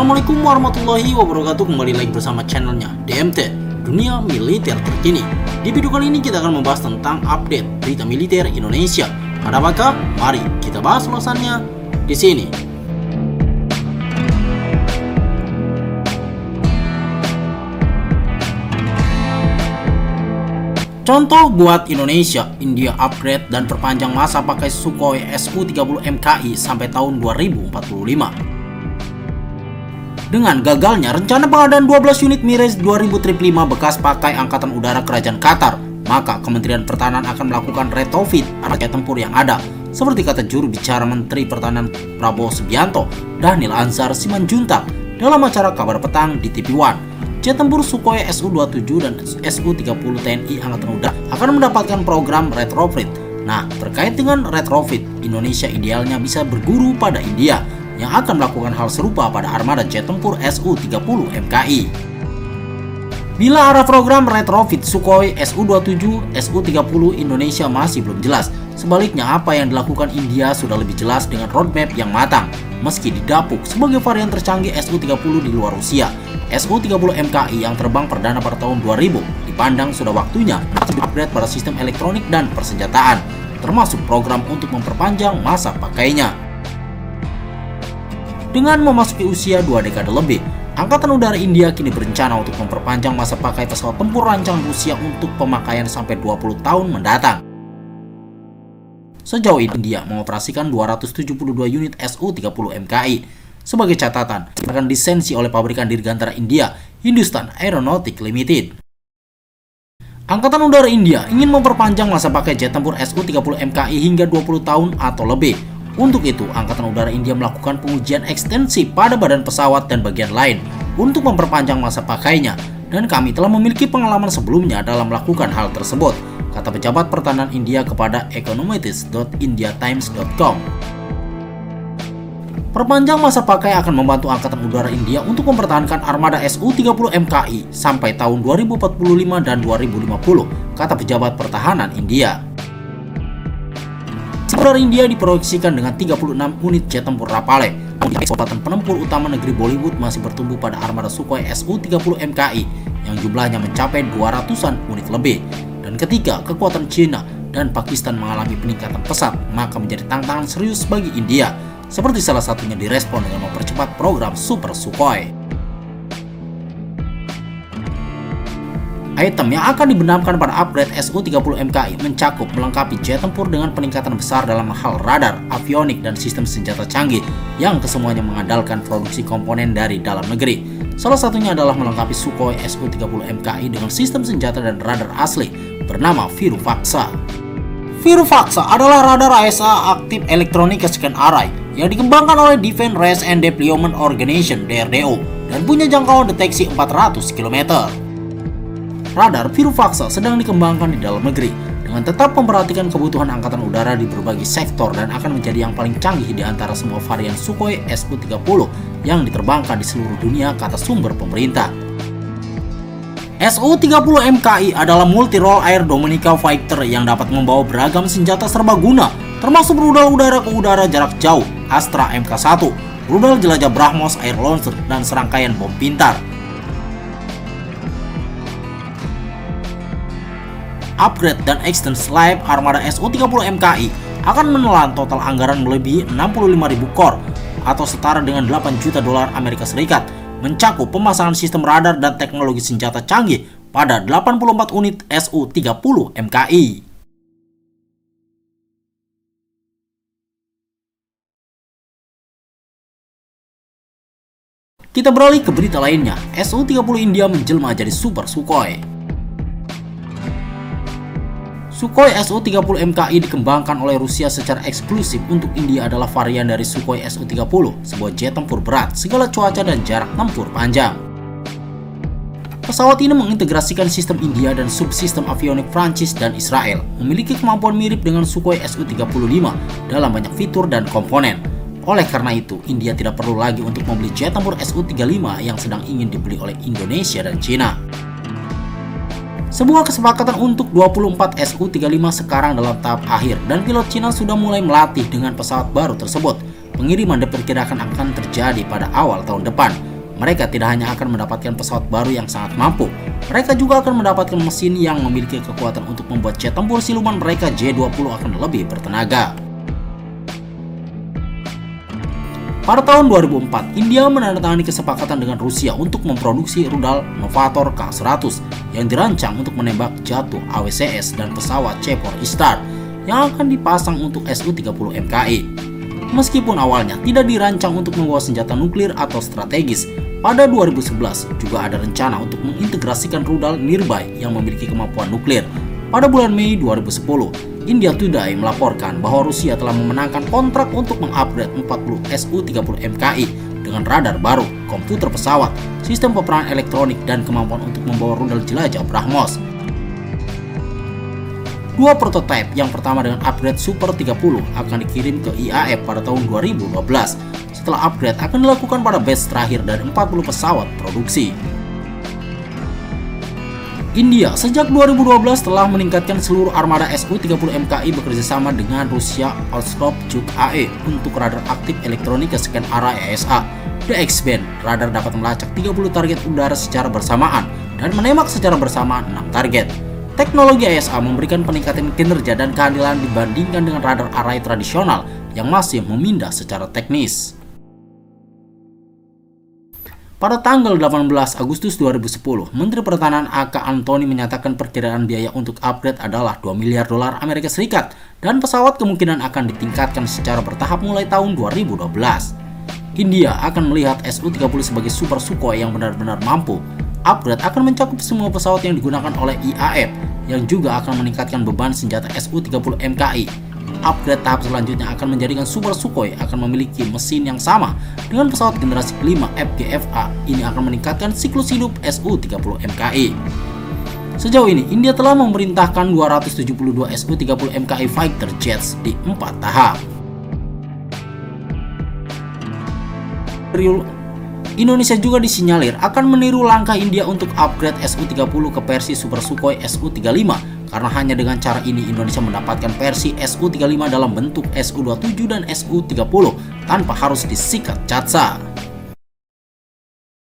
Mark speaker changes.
Speaker 1: Assalamualaikum warahmatullahi wabarakatuh. Kembali lagi bersama channelnya DMT, Dunia Militer Terkini. Di video kali ini kita akan membahas tentang update berita militer Indonesia. Ada apakah? Mari kita bahas ulasannya di sini. Contoh buat Indonesia, India upgrade dan perpanjang masa pakai Sukhoi Su-30 MKI sampai tahun 2045. Dengan gagalnya rencana pengadaan 12 unit Mirage 2000 5 bekas pakai Angkatan Udara Kerajaan Qatar, maka Kementerian Pertahanan akan melakukan retrofit jet tempur yang ada, seperti kata juru bicara Menteri Pertahanan Prabowo Subianto, Dhanil Anzar Simanjuntak, dalam acara Kabar Petang di TV One. Jet tempur Sukhoi Su-27 dan Su-30 TNI Angkatan Udara akan mendapatkan program retrofit. Nah, terkait dengan retrofit, Indonesia idealnya bisa berguru pada India yang akan melakukan hal serupa pada armada jet tempur Su-30 MKI. Bila arah program retrofit Sukhoi Su-27, Su-30 Indonesia masih belum jelas. Sebaliknya, apa yang dilakukan India sudah lebih jelas dengan roadmap yang matang. Meski didapuk sebagai varian tercanggih Su-30 di luar Rusia, Su-30 MKI yang terbang perdana pada tahun 2000 dipandang sudah waktunya upgrade pada sistem elektronik dan persenjataan, termasuk program untuk memperpanjang masa pakainya. Dengan memasuki usia 2 dekade lebih, Angkatan Udara India kini berencana untuk memperpanjang masa pakai pesawat tempur rancangan Rusia untuk pemakaian sampai 20 tahun mendatang. Sejauh ini India mengoperasikan 272 unit Su-30 MKI. Sebagai catatan, akan disensi oleh pabrikan dirgantara India, Hindustan Aeronautic Limited. Angkatan Udara India ingin memperpanjang masa pakai jet tempur Su-30 MKI hingga 20 tahun atau lebih. Untuk itu, Angkatan Udara India melakukan pengujian ekstensif pada badan pesawat dan bagian lain untuk memperpanjang masa pakainya, dan kami telah memiliki pengalaman sebelumnya dalam melakukan hal tersebut, kata pejabat pertahanan India kepada economics.indiatimes.com. Perpanjang masa pakai akan membantu Angkatan Udara India untuk mempertahankan armada Su-30 MKI sampai tahun 2045 dan 2050, kata pejabat pertahanan India. Udara India diproyeksikan dengan 36 unit jet tempur Rafale. Kekuatan penempur utama negeri Bollywood masih bertumbuh pada armada Sukhoi Su-30 MKI yang jumlahnya mencapai 200-an unit lebih. Dan ketika kekuatan China dan Pakistan mengalami peningkatan pesat, maka menjadi tantangan serius bagi India, seperti salah satunya direspon dengan mempercepat program Super Sukhoi. Item yang akan dibenamkan pada upgrade Su-30 MKI mencakup melengkapi jet tempur dengan peningkatan besar dalam hal radar, avionik, dan sistem senjata canggih yang kesemuanya mengandalkan produksi komponen dari dalam negeri. Salah satunya adalah melengkapi Sukhoi Su-30 MKI dengan sistem senjata dan radar asli bernama Viruvaksa. Viruvaksa adalah radar AESA Active Electronic Scan Array yang dikembangkan oleh Defense Research and Deployment Organization (DRDO) dan punya jangkauan deteksi 400 km. Radar Viruvaksa sedang dikembangkan di dalam negeri dengan tetap memperhatikan kebutuhan Angkatan Udara di berbagai sektor dan akan menjadi yang paling canggih di antara semua varian Sukhoi Su-30 yang diterbangkan di seluruh dunia, kata sumber pemerintah. Su-30 MKI adalah multi-role air Dominica fighter yang dapat membawa beragam senjata serbaguna, termasuk rudal udara ke udara jarak jauh Astra Mk1, rudal jelajah BrahMos air launcher, dan serangkaian bom pintar. Upgrade dan extend life armada Su-30 MKI akan menelan total anggaran melebihi 65.000 core atau setara dengan $8 juta Amerika Serikat, mencakup pemasangan sistem radar dan teknologi senjata canggih pada 84 unit Su-30 MKI. Kita beralih ke berita lainnya. Su-30 India menjelma jadi Super Sukhoi. Sukhoi Su-30 MKI dikembangkan oleh Rusia secara eksklusif untuk India adalah varian dari Sukhoi Su-30, sebuah jet tempur berat, segala cuaca dan jarak tempur panjang. Pesawat ini mengintegrasikan sistem India dan subsistem avionik Prancis dan Israel, memiliki kemampuan mirip dengan Sukhoi Su-35 dalam banyak fitur dan komponen. Oleh karena itu, India tidak perlu lagi untuk membeli jet tempur Su-35 yang sedang ingin dibeli oleh Indonesia dan China. Sebuah kesepakatan untuk 24 Su-35 sekarang dalam tahap akhir dan pilot Cina sudah mulai melatih dengan pesawat baru tersebut. Pengiriman diperkirakan akan terjadi pada awal tahun depan. Mereka tidak hanya akan mendapatkan pesawat baru yang sangat mampu, mereka juga akan mendapatkan mesin yang memiliki kekuatan untuk membuat jet tempur siluman mereka J-20 akan lebih bertenaga. Pada tahun 2004, India menandatangani kesepakatan dengan Rusia untuk memproduksi rudal Novator K-100 yang dirancang untuk menembak jatuh AWCS dan pesawat Cepor Istar yang akan dipasang untuk Su-30 MKI. Meskipun awalnya tidak dirancang untuk membawa senjata nuklir atau strategis, pada 2011 juga ada rencana untuk mengintegrasikan rudal Nirbhay yang memiliki kemampuan nuklir. Pada bulan Mei 2010, India Today melaporkan bahwa Rusia telah memenangkan kontrak untuk mengupgrade 40 Su-30 MKI dengan radar baru, komputer pesawat, sistem peperangan elektronik, dan kemampuan untuk membawa rudal jelajah BrahMos. Dua prototipe, yang pertama dengan upgrade Super 30 akan dikirim ke IAF pada tahun 2012. Setelah upgrade akan dilakukan pada batch terakhir dari 40 pesawat produksi. India sejak 2012 telah meningkatkan seluruh armada Su-30 MKI bekerjasama dengan Rusia Ostrov-Chuk AE untuk radar aktif elektronika scan arah ESA. The X-band radar dapat melacak 30 target udara secara bersamaan dan menembak secara bersamaan 6 target. Teknologi ESA memberikan peningkatan kinerja dan kehandalan dibandingkan dengan radar array tradisional yang masih memindah secara teknis. Pada tanggal 18 Agustus 2010, Menteri Pertahanan AK Antony menyatakan perkiraan biaya untuk upgrade adalah 2 miliar dolar Amerika Serikat dan pesawat kemungkinan akan ditingkatkan secara bertahap mulai tahun 2012. India akan melihat Su-30 sebagai Super Sukhoi yang benar-benar mampu. Upgrade akan mencakup semua pesawat yang digunakan oleh IAF yang juga akan meningkatkan beban senjata Su-30 MKI. Upgrade tahap selanjutnya akan menjadikan Super Sukhoi akan memiliki mesin yang sama dengan pesawat generasi kelima FGFA. Ini akan meningkatkan siklus hidup Su-30 MKI. Sejauh ini, India telah memerintahkan 272 Su-30 MKI fighter jets di 4 tahap. Indonesia juga disinyalir akan meniru langkah India untuk upgrade Su-30 ke versi Super Sukhoi Su-35. Karena hanya dengan cara ini Indonesia mendapatkan versi Su-35 dalam bentuk Su-27 dan Su-30 tanpa harus disikat CATSA.